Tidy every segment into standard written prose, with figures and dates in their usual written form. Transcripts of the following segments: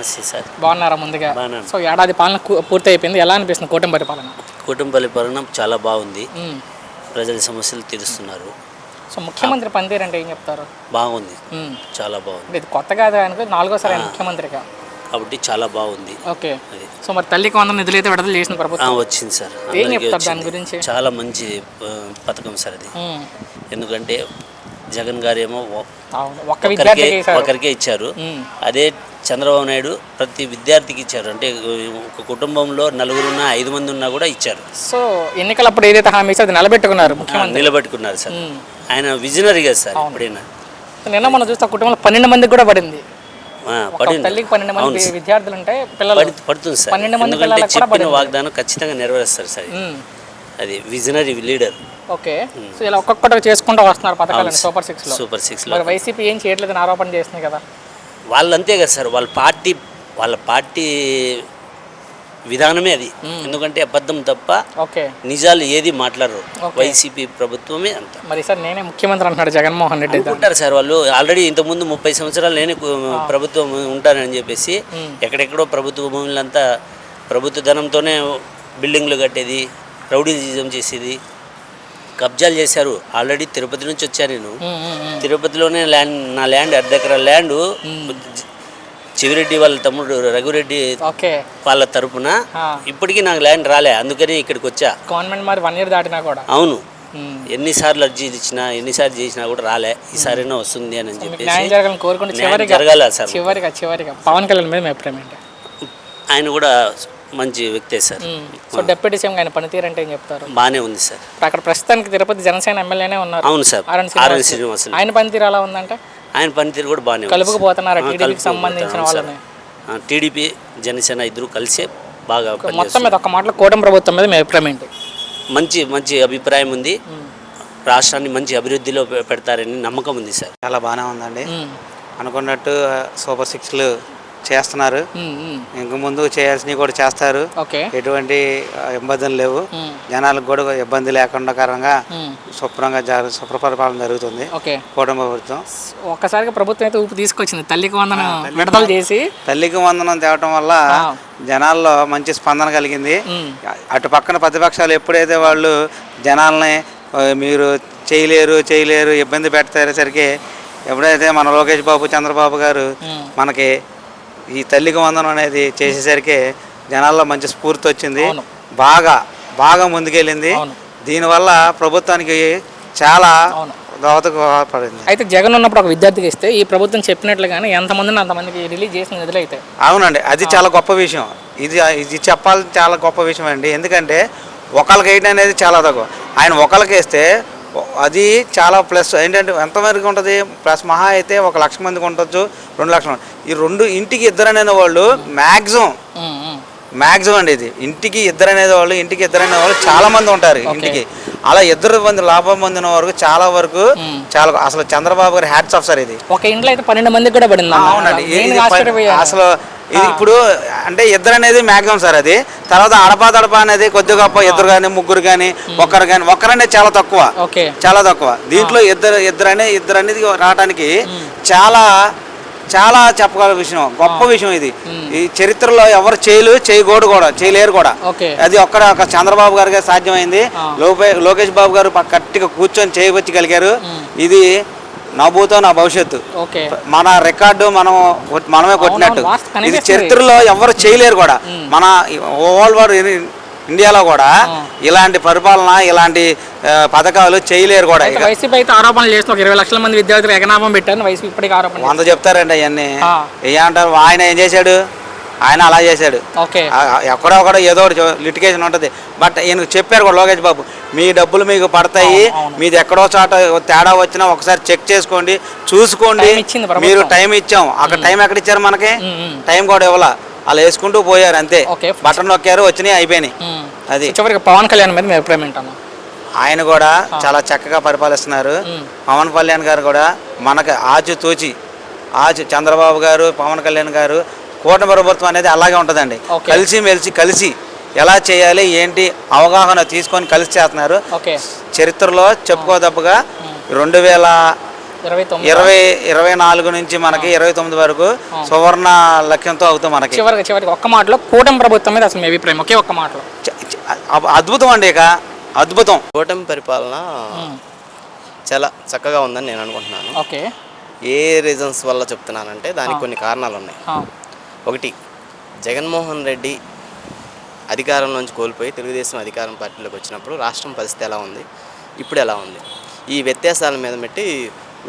నమస్తే సార్. బాగున్నారా? ముందుగా బాగున్నాను. సో ఏడాది పాలన పూర్తి అయిపోయింది. ఎలా అనిపిస్తుంది కూటమి పరిపాలన? కూటమి పరిపాలన చాలా బాగుంది. ప్రజల సమస్యలు తీరుస్తున్నారు. సో ముఖ్యమంత్రి పనితీరు అంటే ఏం చెప్తారు? బాగుంది, చాలా బాగుంది. ఇది కొత్త కాదు అనుకో, 4వ సారి ముఖ్యమంత్రిగా కాబట్టి చాలా బాగుంది. ఓకే. సో మరి తల్లికి 100 నిధులు అయితే విడుదల చేసిన ప్రభుత్వం వచ్చింది సార్. ఏం చెప్తారు దాని గురించి? చాలా మంచి పథకం సార్ అది. ఎందుకంటే జగన్ గారు ఏమో ఒకరికే ఇచ్చారు, అదే చంద్రబాబు నాయుడు ప్రతి విద్యార్థికి ఇచ్చారు. అంటే ఒక కుటుంబంలో 4 ఉన్నా 5 మంది ఉన్నా కూడా ఇచ్చారు. సో ఎన్నికలప్పుడు ఏదైతే హామీ ఇచ్చారో అది నిలబెట్టుకున్నారు, నిలబెట్టుకున్నారు సార్. ఆయన విజనరీ కదా సార్. ఎప్పుడైనా నిన్న మనం చూస్తే కుటుంబంలో 12 మందికి కూడా పడింది. తల్లికి 12 మంది విద్యార్థులు ఉంటే పిల్లలు పడుతుంది సార్. ఎందుకంటే చెప్పిన వాగ్దానం ఖచ్చితంగా నెరవేరుస్తారు సార్. అది విజనరీ లీడర్. ఓకే. సో ఇలా ఒక్కొక్కటి చేసుకుంటూ వస్తున్నారు పథకాలను సూపర్ సిక్స్ లో. వైసీపీ ఏం చేయట్లేదని ఆరోపణ చేస్తుంది కదా. వాళ్ళు అంతే కదా సార్, వాళ్ళ పార్టీ విధానమే అది. ఎందుకంటే అబద్ధం తప్ప నిజాలు ఏది మాట్లాడరు. వైసీపీ ప్రభుత్వమే అంత. మరి సార్ నేనే ముఖ్యమంత్రి అంటున్నాడు జగన్మోహన్ రెడ్డి. ఉంటారు సార్ వాళ్ళు. ఆల్రెడీ ఇంతకుముందు 30 సంవత్సరాలు నేనే ప్రభుత్వం ఉంటానని చెప్పేసి ఎక్కడెక్కడో ప్రభుత్వ భూములంతా ప్రభుత్వ ధనంతోనే బిల్డింగ్లు కట్టేది, రౌడీజం చేసేది, కబ్జాలు చేశారు. ఆల్రెడీ తిరుపతి నుంచి వచ్చాను నేను. తిరుపతిలోనే నా ల్యాండ్ 1/2 ఎకరా ల్యాండ్ చెవిరెడ్డి వాళ్ళ తమ్ముడు రఘురెడ్డి వాళ్ళ తరపున ఇప్పటికీ నాకు ల్యాండ్ రాలే. అందుకని ఇక్కడికి వచ్చా. గవర్నమెంట్ మరి 1 year దాటినా కూడా. అవును, ఎన్నిసార్లు అర్జీ ఇచ్చినా ఎన్నిసార్లు చేసినా కూడా రాలే. ఈసారైనా వస్తుంది అని చెప్పేసి జరగాల సార్. చివరిగా పవన్ కళ్యాణ్ మీద మీ అభిప్రాయం ఏంటి? ఆయన కూడా మంచి వ్యక్తే సార్. సో డిప్యూటీ సీఎం ఆయన పనితీరు అంటే ఏం చెప్తారు? బాగానే ఉంది సార్. అక్కడ ప్రస్తుతానికి తిరుపతి జనసేన ఎమ్మెల్యేనే ఉన్నారు. అవును సార్, ఆర్ఎన్ శ్రీనివాస్. ఆయన పనితీరు ఎలా ఉందంటే? ఆయన పనితీరు కూడా బాగానే కలుపుకుపోతున్నారు టీడీపీకి సంబంధించిన వాళ్ళని. టీడీపీ జనసేన ఇద్దరు కలిసే బాగా మొత్తం మీద ఒక మాటలో కూటమి ప్రభుత్వం మీద మీ అభిప్రాయం ఏంటి? మంచి అభిప్రాయం ఉంది. రాష్ట్రాన్ని మంచి అభివృద్ధిలో పెడతారని నమ్మకం ఉంది సార్. చాలా బాగానే ఉందండి. అనుకున్నట్టు సూపర్ సిక్స్లు చేస్తున్నారు. ఇంక ముందు చేయాల్సినవి కూడా చేస్తారు. ఎటువంటి ఇబ్బందులు లేవు. జనాలకు కూడా ఇబ్బంది లేకుండా కారణంగా సుప్రపరిపాలన జరుగుతుంది కూటమి ప్రభుత్వం. ఒక్కసారిగా ప్రభుత్వం అయితే ఊపి తీసుకొచ్చింది. తల్లికి వందనం విడుదల చేసి తల్లికి వందనం తేవటం వల్ల జనాల్లో మంచి స్పందన కలిగింది. అటు పక్కన ప్రతిపక్షాలు ఎప్పుడైతే వాళ్ళు జనాల్ని మీరు చేయలేరు ఇబ్బంది పెడతారేసరికి ఎప్పుడైతే మన లోకేష్ బాబు చంద్రబాబు గారు మనకి ఈ తల్లికి వందనం అనేది చేసేసరికి జనాల్లో మంచి స్ఫూర్తి వచ్చింది. బాగా ముందుకెళ్ళింది. దీనివల్ల ప్రభుత్వానికి చాలా దోహదపడింది. అయితే జగన్ ఉన్నప్పుడు ఒక విద్యార్థికి ఇస్తే ఈ ప్రభుత్వం చెప్పినట్లుగానే ఎంతమందిని అంతమందికి రిలీజ్ చేసిన నిధులు అయితే. అవునండి, అది చాలా గొప్ప విషయం. ఇది చెప్పాలి, చాలా గొప్ప విషయం అండి. ఎందుకంటే ఒకళ్ళకి వేయడం అనేది చాలా తక్కువ. ఆయన ఒకళ్ళకి వేస్తే అది చాలా ప్లస్. ఏంటంటే ఎంతవరకు ఉంటుంది? ప్లస్ మహా అయితే 1 లక్ష మందికి ఉండొచ్చు, 2 లక్షల. ఈ 2 ఇంటికి 2 అనే వాళ్ళు మ్యాక్సిమం అండి. ఇది ఇంటికి 2 అనేది వాళ్ళు చాలా మంది ఉంటారు ఇంటికి. అలా 2 మంది లాభం పొందిన వరకు చాలా అసలు చంద్రబాబు గారి హ్యాట్స్ ఆఫ్ సార్. ఇది ఒక ఇంట్లో అయితే 12 మందికి కూడా పడింది. అవునండి, అసలు ఇది ఇప్పుడు అంటే 2 అనేది మ్యాక్సిమం సార్. అది తర్వాత అడపా అనేది కొద్ది గొప్ప 2 కానీ 3 కానీ 1 కానీ అనేది చాలా తక్కువ. దీంట్లో 2 అనేది రావడానికి చాలా చెప్పగల విషయం, గొప్ప విషయం. ఇది ఈ చరిత్రలో ఎవరు చేయలేరు కూడా. అది ఒక చంద్రబాబు గారికి సాధ్యమైంది. లోకేష్ బాబు గారు గట్టిగా కూర్చొని చేయవచ్చగలిగారు. ఇది నా భూతో నా భవిష్యత్తు, మన రికార్డు మనమే కొట్టినట్టు. ఇది చరిత్రలో ఎవరు చేయలేరు కూడా. మన వరల్డ్ ఇండియాలో కూడా ఇలాంటి పరిపాలన, ఇలాంటి పథకాలు చేయలేరు కూడా. వైసీపీ అయితే ఆరోపణలు చేస్తున్నారు. 20 లక్షల మంది విద్యార్థులు ఎగనామం పెట్టారు. వైసీపీ ఇప్పటికీ ఆరోపణ 100 చెప్తారండి. అవన్నీ ఏమంటారు? ఆయన ఏం చేశాడు? ఆయన అలా చేశాడు. ఎక్కడో ఏదో ఒకటి లిటిగేషన్ ఉంటుంది. బట్ ఈయన చెప్పారు కూడా లోకేష్ బాబు, మీ డబ్బులు మీకు పడతాయి, మీది ఎక్కడో చోట తేడా వచ్చినా ఒకసారి చెక్ చేసుకోండి, చూసుకోండి. మీరు టైం ఇచ్చాం, అక్కడ టైం ఎక్కడ ఇచ్చారు? మనకి టైం కూడా ఇవ్వాల. అలా వేసుకుంటూ పోయారు అంతే. బటన్ నొక్కారు, వచ్చినాయి, అయిపోయినాయి. అది పవన్ కళ్యాణ్ మీద మీ అభిప్రాయం ఏంటన్నా? ఆయన కూడా చాలా చక్కగా పరిపాలిస్తున్నారు. పవన్ కళ్యాణ్ గారు కూడా మనకి ఆచితూచి చంద్రబాబు గారు, పవన్ కళ్యాణ్ గారు, కూటమి ప్రభుత్వం అనేది అలాగే ఉంటుందండి. కలిసి ఎలా చేయాలి ఏంటి అవగాహన తీసుకొని కలిసి చేస్తున్నారు. చరిత్రలో చెప్పుకోదప్పుగా 24 నుంచి మనకి 29 వరకు సువర్ణ లక్ష్యంతో అవుతాం మనకి. చివరికి ఒక్క మాటలో కూటమి ప్రభుత్వం మీద అసలు మీ అభిప్రాయం ఒకే ఒక్క మాటలో? అద్భుతం అండి, ఇక అద్భుతం. కూటమి పరిపాలన చాలా చక్కగా ఉందని నేను అనుకుంటున్నాను. ఓకే. ఏ రీజన్స్ వల్ల చెప్తున్నానంటే దానికి కొన్ని కారణాలు ఉన్నాయి. ఒకటి, జగన్మోహన్ రెడ్డి అధికారం నుంచి కోల్పోయి తెలుగుదేశం అధికారం పార్టీలోకి వచ్చినప్పుడు రాష్ట్రం పరిస్థితి ఎలా ఉంది, ఇప్పుడు ఎలా ఉంది, ఈ వ్యత్యాసాల మీద పెట్టి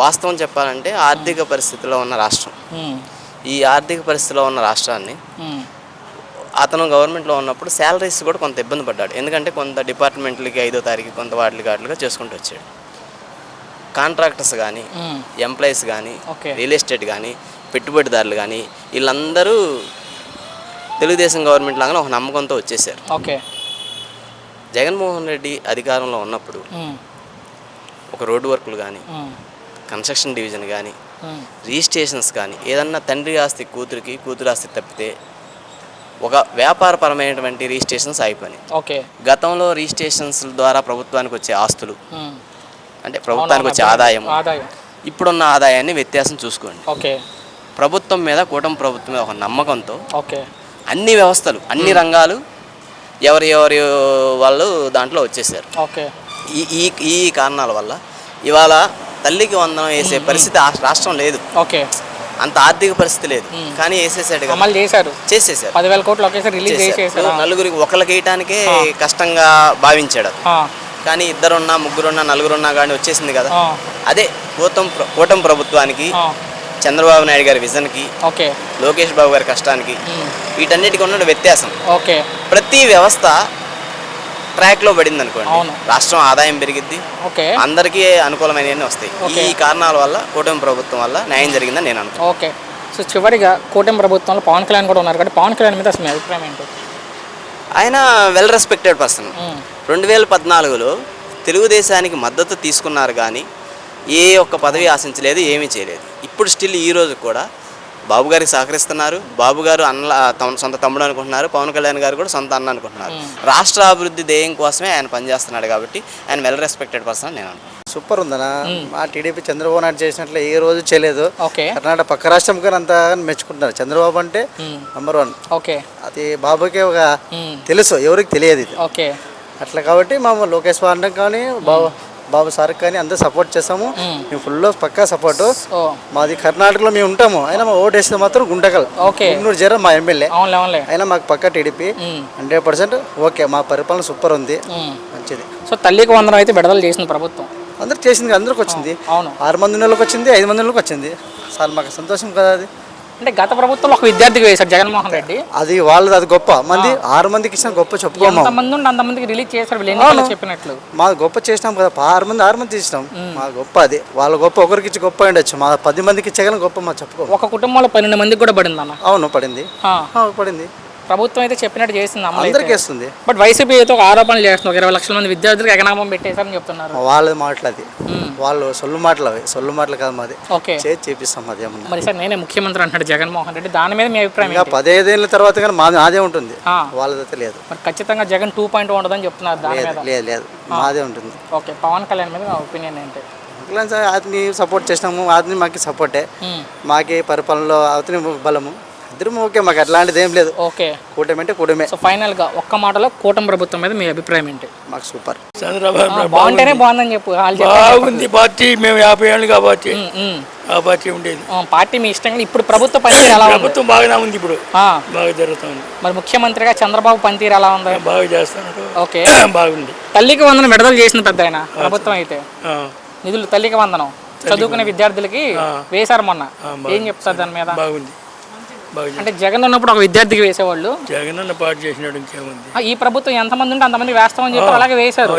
వాస్తవం చెప్పాలంటే ఆర్థిక పరిస్థితిలో ఉన్న రాష్ట్రం, ఈ ఆర్థిక పరిస్థితిలో ఉన్న రాష్ట్రాన్ని అతను గవర్నమెంట్లో ఉన్నప్పుడు శాలరీస్ కూడా కొంత ఇబ్బంది పడ్డాడు. ఎందుకంటే కొంత డిపార్ట్మెంట్లకి 5వ తారీఖు కొంత వాటిగా చేసుకుంటూ వచ్చాడు. కాంట్రాక్టర్స్ కానీ, ఎంప్లాయీస్ కానీ, రియల్ ఎస్టేట్ కానీ, పెట్టుబడిదారులు కానీ వీళ్ళందరూ తెలుగుదేశం గవర్నమెంట్ లాగానే ఒక నమ్మకంతో వచ్చేసారు. ఓకే. జగన్మోహన్ రెడ్డి అధికారంలో ఉన్నప్పుడు ఒక రోడ్డు వర్కులు కానీ, కన్స్ట్రక్షన్ డివిజన్ కానీ, రిజిస్ట్రేషన్స్ కానీ, ఏదన్నా తండ్రి ఆస్తి కూతురికి, కూతురు ఆస్తి తప్పితే ఒక వ్యాపారపరమైనటువంటి రిజిస్ట్రేషన్స్ అయిపోయినాయి. ఓకే. గతంలో రిజిస్ట్రేషన్స్ ద్వారా ప్రభుత్వానికి వచ్చే ఆస్తులు అంటే ప్రభుత్వానికి వచ్చే ఆదాయం, ఇప్పుడున్న ఆదాయాన్ని వ్యత్యాసం చూసుకోండి. ఓకే. ప్రభుత్వం మీద, కూటమి ప్రభుత్వం మీద ఒక నమ్మకంతో ఓకే అన్ని వ్యవస్థలు, అన్ని రంగాలు ఎవరి వాళ్ళు దాంట్లో వచ్చేసారు. ఓకే. ఈ కారణాల వల్ల ఇవాళ తల్లికి వందనం వేసే పరిస్థితి రాష్ట్రం లేదు. ఓకే. అంత ఆర్థిక పరిస్థితి లేదు, కానీ వేసేసాడు, అమలు చేశారు, చేసేసారు. 10,000 కోట్లు ఒకేసారి రిలీజ్ చేసేసారు. నలుగురికి ఒకళ్ళకి వేయటానికే కష్టంగా భావించాడు. కానీ 2 3 4 కానీ వచ్చేసింది కదా. అదే కూటమి ప్రభుత్వానికి, చంద్రబాబు నాయుడు గారి విజన్కి, లోకేష్ బాబు గారి కష్టానికి, వీటన్నిటికీ ఉన్న వ్యత్యాసం. ఓకే. ప్రతి వ్యవస్థ ట్రాక్లో పడింది అనుకోండి, రాష్ట్రం ఆదాయం పెరిగిద్ది, అందరికీ అనుకూలమైనవన్నీ వస్తాయి. ఈ కారణాల వల్ల కూటమి ప్రభుత్వం వల్ల న్యాయం జరిగిందని నేను అనుకుంటున్నాను. ఓకే. సో చివరిగా కూటమి ప్రభుత్వంలో పవన్ కళ్యాణ్ కూడా ఉన్నారు కాబట్టి పవన్ కళ్యాణ్ మీద అసలు మీ అభిప్రాయం ఏంటి? ఆయన వెల్ రెస్పెక్టెడ్ పర్సన్. 2014లో తెలుగుదేశానికి మద్దతు తీసుకున్నారు కానీ ఏ ఒక్క పదవి ఆశించలేదు, ఏమీ చేయలేదు. ఇప్పుడు స్టిల్ ఈ రోజు కూడా బాబు గారికి సహకరిస్తున్నారు. బాబు గారు సొంత తమ్ముడు అనుకుంటున్నారు, పవన్ కళ్యాణ్ గారు కూడా సొంత అన్న అనుకుంటున్నారు. రాష్ట్ర అభివృద్ధి ధ్యేయం కోసమే ఆయన పనిచేస్తున్నాడు కాబట్టి ఆయన వెల్ రెస్పెక్టెడ్ పర్సన్ అని నేను అనుకుంటున్నాను. సూపర్ ఉందనా. మా టీడీపీ చంద్రబాబు నాయుడు చేసినట్లు ఏ రోజు చేయలేదు. కర్ణాటక పక్క రాష్ట్రం కానీ అంతా మెచ్చుకుంటున్నారు. చంద్రబాబు అంటే నంబర్ 1. ఓకే. అది బాబుకే ఒక తెలుసు, ఎవరికి తెలియదు ఇది. ఓకే. అట్లా కాబట్టి మేము లోకేష్ బాబు కానీ బాబు సార్ కానీ అందరూ సపోర్ట్ చేస్తాము. మేము ఫుల్ పక్కా సపోర్టు. మాది కర్ణాటకలో మేము ఉంటాము, అయినా మా ఓటు వేస్తే మాత్రం గుంటకల్ గుంటూరు జర మా ఎమ్మెల్యే, అయినా మాకు పక్కా టీడీపీ 100%. ఓకే, మా పరిపాలన సూపర్ ఉంది, మంచిది. సో తల్లికి వందనం అయితే విడుదల చేసింది ప్రభుత్వం, అందరికి చేసింది, అందరికి వచ్చింది. 6 మంది నెలలకు వచ్చింది, 5 మంది నెలలకు వచ్చింది. సార్ మాకు సంతోషం కదా. అది అంటే గత ప్రభుత్వంలో ఒక విద్యార్థికి వేశారు జగన్మోహన్ రెడ్డి, అది వాళ్ళది, అది గొప్ప. మంది 6 మందికి ఇచ్చిన గొప్ప చెప్పుకోము. అంతమందికి రిలీజ్ చేశారు వీళ్ళు చెప్పినట్లు. మా గొప్ప చేసినాం కదా, 6 మంది ఇచ్చినాం. మా గొప్ప అది, వాళ్ళ గొప్ప ఒకరికి ఇచ్చి గొప్ప ఉండొచ్చు, మా 10 మందికి ఇచ్చేయగలం గొప్ప మా చెప్పుకో. ఒక కుటుంబంలో 12 మందికి కూడా పడింది అన్న. అవును, పడింది, పడింది. ప్రభుత్వం అయితే చెప్పినట్టు చేసింది, అందరికీ వేస్తుంది. బట్ వైసీపీ అయితే ఒక ఆరోపణలు చేస్తున్నారు, 20 లక్షల మంది విద్యార్థులకు ఎగనామం పెట్టేశారని చెప్తున్నారు. వాళ్ళ మాటలు అది, వాళ్ళు సొల్లు మాటలు, అవి సొల్లు మాటలు కాదు. మాది చేపిస్తాం అది. మరి సార్ నేనే ముఖ్యమంత్రి అంటాడు జగన్మోహన్ రెడ్డి, దాని మీద మీ అభిప్రాయం? 15 ఏళ్ళ తర్వాత కానీ నాదే ఉంటుంది, వాళ్ళదైతే లేదు. మరి ఖచ్చితంగా జగన్ 2.0 ఉండదని చెప్తున్నారు, దాని మీద లేదు, మాదే ఉంటుంది. ఓకే. పవన్ కళ్యాణ్ మీద ఒపీనియన్ ఏంటి? అతని సపోర్ట్ చేసినాము, అతని మాకు సపోర్టే, మాకి పరిపాలనలో అతని బలము, ఇద్దరు ఓకే. మాకు అట్లాంటిది ఏం లేదు. ఓకే. కూటమి అంటే కూటమే. సో ఫైనల్ గా ఒక్క మాటలో కూటమి ప్రభుత్వం మీద మీ అభిప్రాయం ఏంటి? మాకు సూపర్. బాగుంటేనే బాగుందని చెప్పు. బాగుంది పార్టీ, మేము 50 ఏళ్ళు కాబట్టి ఆ పార్టీ ఉండేది. పార్టీ మీ ఇష్టం. ఇప్పుడు ప్రభుత్వ పనితీరు ఎలా ఉంది? ప్రభుత్వం బాగానే ఉంది, ఇప్పుడు బాగా జరుగుతుంది. మరి ముఖ్యమంత్రిగా చంద్రబాబు పనితీరు ఎలా ఉంది? బాగా చేస్తున్నారు. ఓకే, బాగుంది. తల్లికి వందనం విడుదల చేసిన పెద్ద ఆయన ప్రభుత్వం అయితే నిధులు తల్లికి వందనం చదువుకునే విద్యార్థులకి వేశారు మొన్న. ఏం చెప్తారు దాని మీద? బాగుంది. అంటే జగన్ ఉన్నప్పుడు ఒక విద్యార్థికి వేసేవాళ్ళు, జగన్ అన్న పాటు చేసినాడు, ఇంకేముంది. ఈ ప్రభుత్వం ఎంతమంది ఉంటే అంతమంది వేస్తామని చెప్పి అలాగే వేశారు.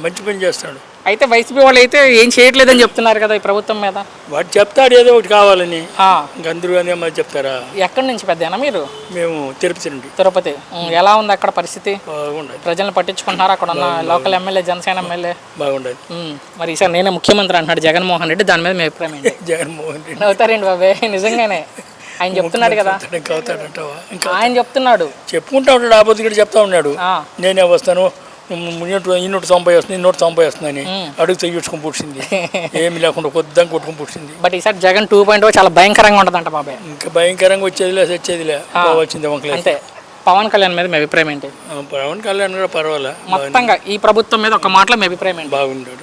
మంచి పని చేస్తాడు. అయితే వైసీపీ వాళ్ళు అయితే ఏం చేయట్లేదని చెప్తున్నారు కదా ఈ ప్రభుత్వం మీద. వాడు చెప్తాడు ఏదో ఒకటి కావాలని, అందరూ అనే మరి చెప్తారా? ఎక్కడి నుంచి పెద్దనా మీరు? మేము తిరుపతి నుండి. తిరుపతి. ఎలా ఉంది అక్కడ పరిస్థితి? ప్రజలను పట్టించుకుంటున్నారా అక్కడ ఉన్న లోకల్ ఎమ్మెల్యే, జనసేన ఎమ్మెల్యే? బాగుండదు. మరి ఈసారి నేనే ముఖ్యమంత్రి అంటున్నాడు జగన్మోహన్ రెడ్డి, దాని మీద మీ అభిప్రాయం ఏంటి? జగన్మోహన్ రెడ్డి అవుతారండి బాబే, నిజంగానే ఆయన చెప్తున్నాడు కదా. ఆయన చెప్తున్నాడు, చెప్పుకుంటా ఉంటాడు, ఆపోజిట్ చెప్తా ఉన్నాడు, నేనే వస్తాను, ఇన్నోటి సంపాదిస్తుంది ఇన్నోటి సంపాదిస్తుందని అడుగు తెగించుకొని పుట్టింది. ఏమి లేకుండా కొద్దాం కొట్టుకుని పుట్టింది. బట్ ఈసారి జగన్ 2.0 చాలా భయంకరంగా ఉంటుందంట బాబాయ్. ఇంకా భయంకరంగా వచ్చేదిలే చచ్చేదిలే వచ్చింది వంకలే. అంతే. పవన్ కళ్యాణ్ మీద మీ అభిప్రాయం ఏంటి? పవన్ కళ్యాణ్ కూడా పర్వాలే, మొత్తంగా ఈ ప్రభుత్వం మీద ఒక మాటలో మీ అభిప్రాయం ఏంటి? బాగుంటాడు.